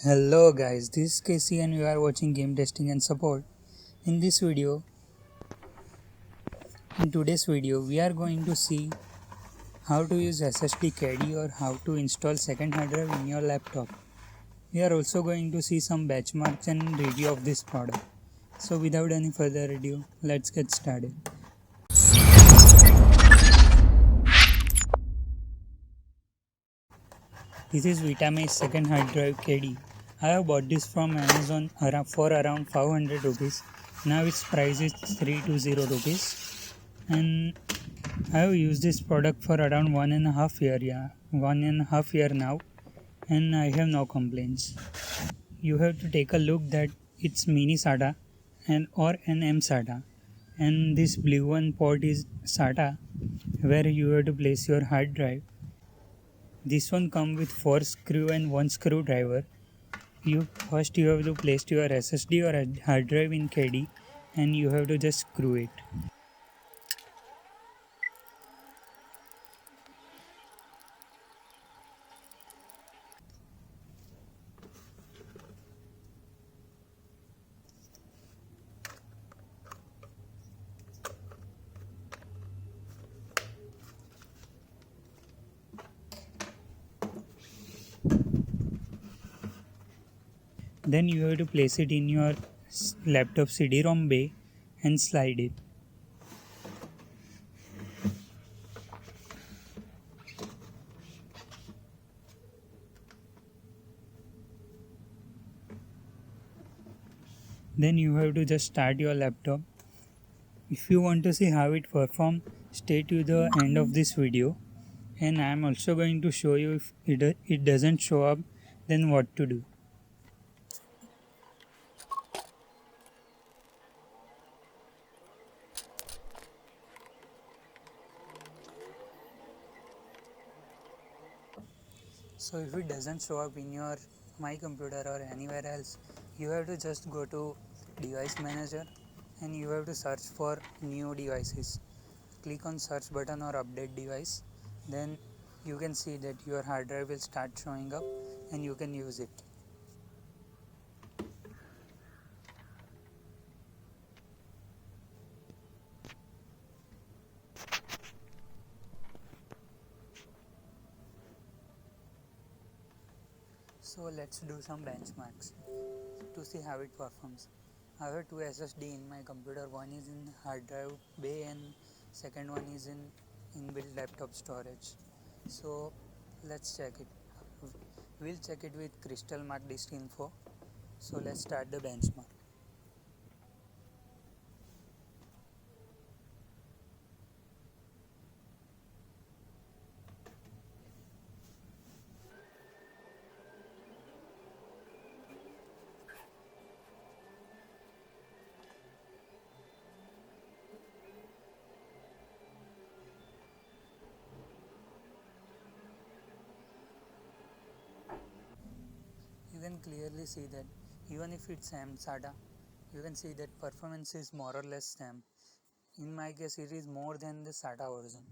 Hello guys, this is Casey and you are watching Game Testing and Support. In today's video, we are going to see how to use SSD Caddy or how to install second hard drive in your laptop. We are also going to see some benchmarks and review of this product. So without any further ado, let's get started. This is Vitama's second hard drive Caddy. I have bought this from Amazon for around 500 rupees. Now its price is 320 rupees. And I have used this product for around 1.5 year now, and I have no complaints. You have to take a look that it's mini SATA or an M SATA, and this blue one port is SATA, where you have to place your hard drive. This one comes with 4 screw and 1 screwdriver. You have to place your SSD or hard drive in Caddy, and you have to just screw it. Then you have to place it in your laptop CD-ROM bay and slide it. Then you have to just start your laptop. If you want to see how it performs, stay to the end of this video, and I am also going to show you if it doesn't show up, then what to do. So if it doesn't show up in your my computer or anywhere else, you have to just go to device manager and you have to search for new devices. Click on search button or update device, then you can see that your hard drive will start showing up and you can use it. So let's do some benchmarks to see how it performs. I have two SSD in my computer. One is in hard drive bay and second one is in inbuilt laptop storage. So let's check it. We'll check it with crystal mark disk info. So let's start the benchmark. You can clearly see that even if it's SATA, you can see that performance is more or less same. In my case, it is more than the SATA version.